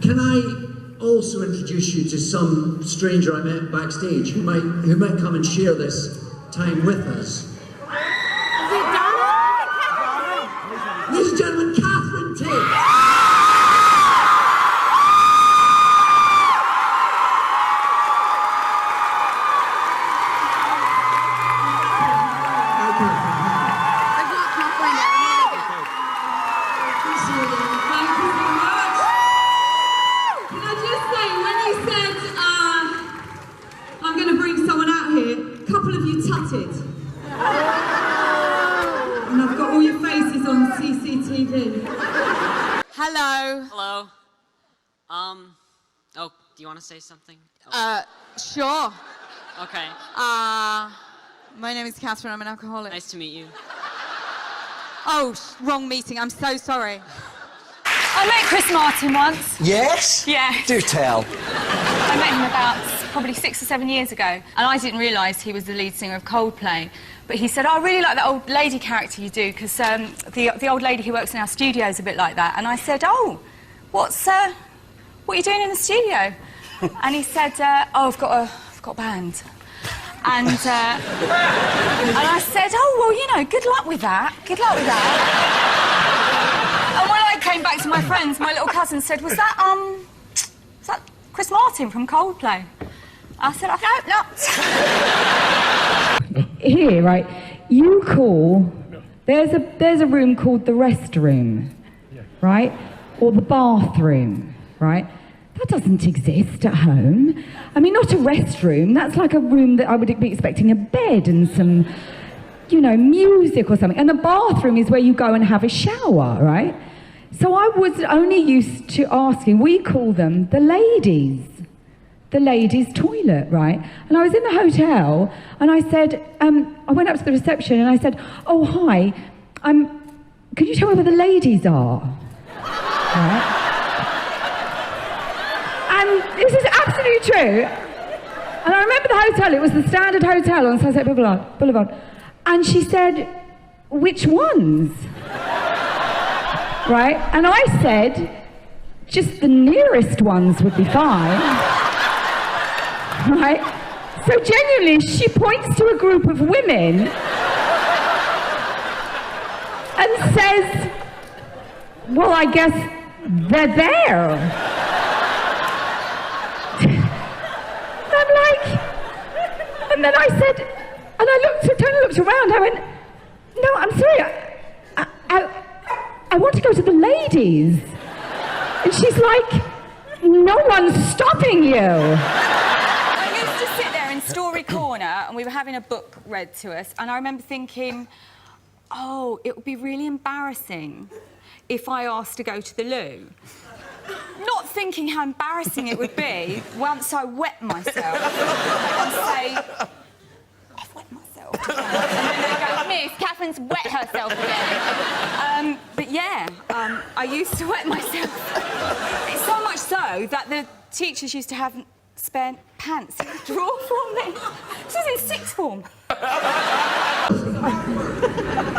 can I also introduce you to some stranger I met backstage who might come and share this time with us? Ladies and gentlemen, Catherine Tate. And I've got all your faces on CCTV. Hello. Hello. Oh, do you want to say something? Sure. Okay. My name is Catherine, I'm an alcoholic. Nice to meet you. Oh, wrong meeting, I'm so sorry. I met Chris Martin once. Yes? Yeah. Do tell. I met him about probably 6 or 7 years ago, and I didn't realise he was the lead singer of Coldplay. But he said, oh, I really like that old lady character you do, because the old lady who works in our studio is a bit like that. And I said, oh, what are you doing in the studio? And he said, oh, I've got a band. And I said, oh, well, you know, good luck with that. Good luck with that. And when I came back to my friends, my little cousin said, was that Chris Martin from Coldplay? I said, I hope not. Here, right, you call, there's a room called the restroom, right? Or the bathroom, right? That doesn't exist at home. I mean, not a restroom, that's like a room that I would be expecting a bed and some, you know, music or something. And the bathroom is where you go and have a shower, right? So I was only used to asking, we call them the ladies' toilet, right? And I was in the hotel, and I said, I went up to the reception, and I said, oh, hi, can you tell me where the ladies are? Right? And this is absolutely true. And I remember the hotel, it was the Standard Hotel on Sunset Boulevard. And she said, which ones? Right? And I said, just the nearest ones would be fine. Right? So genuinely, she points to a group of women and says, well, I guess they're there. I'm like, and then I said, and I totally looked around, I went, no, I'm sorry, I want to go to the ladies. And she's like, no one's stopping you. I used to sit there in Story Corner, and we were having a book read to us, and I remember thinking, oh, it would be really embarrassing if I asked to go to the loo. Not thinking how embarrassing it would be once I wet myself and say, I've wet myself. And then they go, Miss, Catherine's wet herself again. But yeah, I used to wet myself. It's so much so that the teachers used to have spare pants in the drawer for me. This was in sixth form.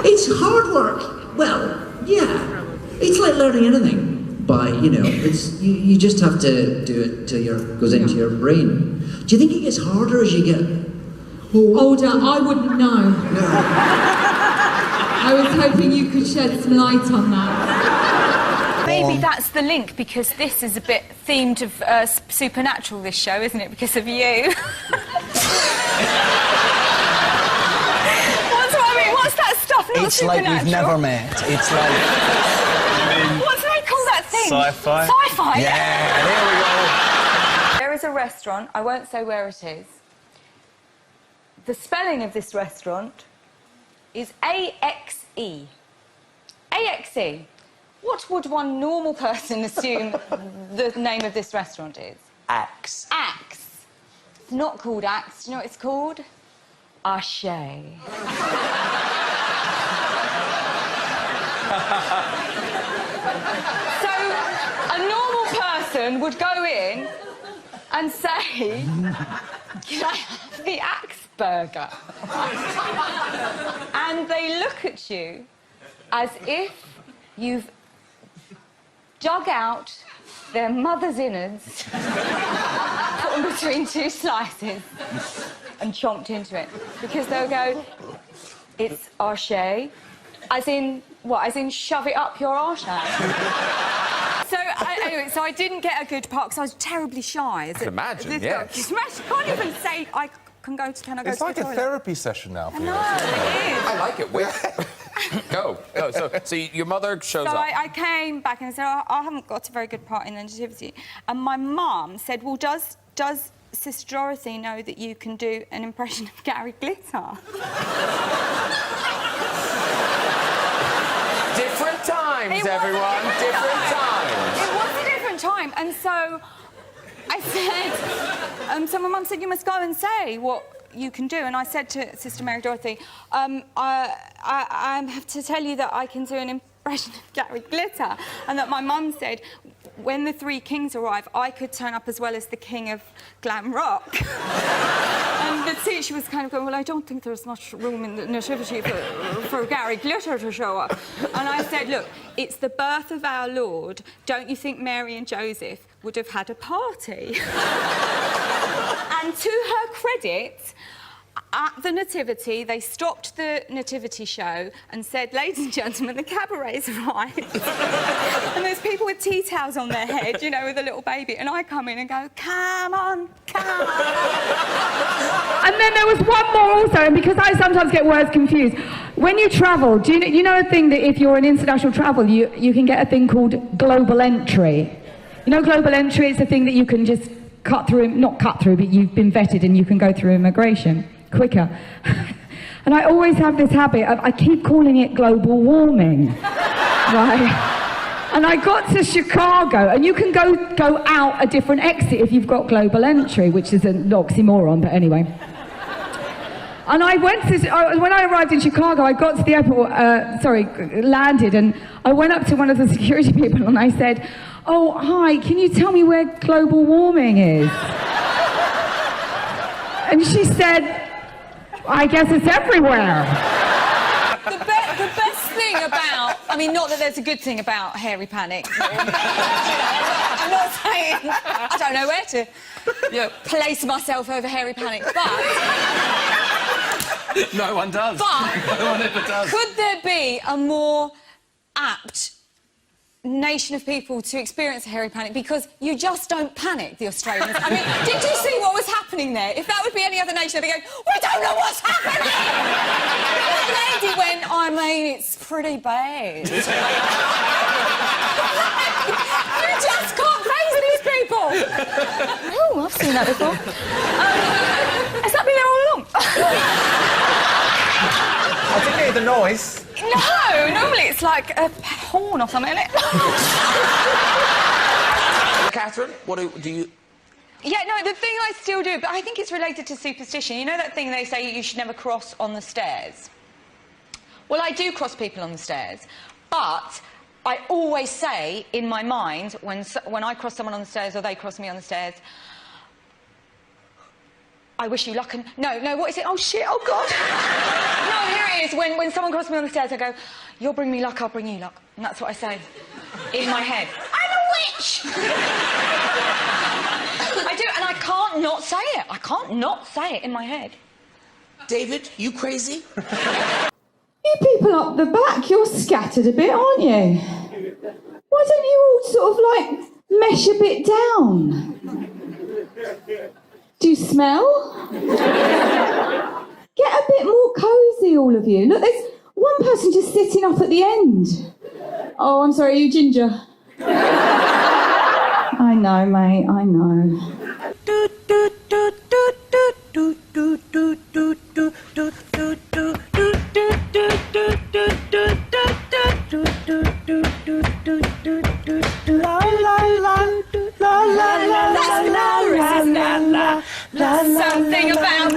It's hard work. Well, yeah. It's like learning anything. By, you know, you just have to do it till it goes into your brain. Do you think it gets harder as you get older? I wouldn't know. No. I was hoping you could shed some light on that. Maybe that's the link, because this is a bit themed of supernatural, this show, isn't it? Because of you. What's that stuff? Not it's supernatural. like we've never met. It's like... What do they call that thing? Sci-fi. Sci-fi. Yeah, there we go. There is a restaurant, I won't say where it is. The spelling of this restaurant is A-X-E. A-X-E. What would one normal person assume the name of this restaurant is? Axe. Axe. It's not called Axe. Do you know what it's called? Ashe. So, a normal person would go in and say, can I have the Axe burger? And they look at you as if you've dug out their mother's innards, put them between two slices, and chomped into it. Because they'll go, it's arse. As in, what? As in, shove it up your arse. Anyway, so I didn't get a good part because I was terribly shy. I can imagine, yes. I can't even say, can I go to the toilet? It's like a therapy session now for you. No, it is. I like it. Wait. Go. So your mother shows up. So I came back and said, I haven't got a very good part in the nativity. And my mum said, well, does Sister Dorothy know that you can do an impression of Gary Glitter? Different times, everyone. Different times. It was a different time. And so I said, so my mum said, you must go and say what you can do. And I said to Sister Mary Dorothy, I have to tell you that I can do an impression of Gary Glitter. And that my mum said, when the three kings arrive, I could turn up as well as the king of glam rock. And the teacher was kind of going, well, I don't think there's much room in the nativity for Gary Glitter to show up. And I said, look, it's the birth of our Lord. Don't you think Mary and Joseph would have had a party? And to her credit, at the nativity, they stopped the nativity show and said, ladies and gentlemen, the cabaret's arrived. And there's people with tea towels on their head, you know, with a little baby. And I come in and go, come on, come on. And then there was one more also, and because I sometimes get words confused. When you travel, do you know a thing that if you're in international travel, you can get a thing called global entry? You know global entry? It's a thing that you can just not cut through, but you've been vetted and you can go through immigration quicker. And I always have this habit of, I keep calling it global warming, right? And I got to Chicago, and you can go out a different exit if you've got global entry, which is an oxymoron, but anyway. And I went to, when I arrived in Chicago, I got to the airport, landed, and I went up to one of the security people and I said, oh, hi, can you tell me where global warming is? And she said, I guess it's everywhere. The best thing about... I mean, not that there's a good thing about hairy panic. I'm not saying... I don't know where to place myself over hairy panic, but... No one does. But... No one ever does. Could there be a more apt nation of people to experience a hairy panic? Because you just don't panic, the Australians. I mean, did you see what was happening there? If that would be any other nation, they'd be going, we don't know what's happening! That lady went, I mean, it's pretty bad. You just can't face these people! Oh, I've seen that before. Has that been there all along? I didn't hear the noise. No, normally it's like a horn or something, isn't it? Catherine, what do you... Yeah, no, the thing I still do, but I think it's related to superstition. You know that thing they say you should never cross on the stairs? Well, I do cross people on the stairs, but I always say in my mind, when I cross someone on the stairs or they cross me on the stairs, I wish you luck and... No, what is it? Oh, shit, oh, God. No, here it is. When someone crosses me on the stairs, I go, you'll bring me luck, I'll bring you luck. And that's what I say in my head. I'm a witch! I do, and I can't not say it. I can't not say it in my head. David, you crazy? You people up the back, you're scattered a bit, aren't you? Why don't you all sort of, like, mesh a bit down? Do you smell? Get a bit more cosy, all of you. Look, there's one person just sitting up at the end. Oh, I'm sorry, are you Ginger? I know, mate, I know. Something about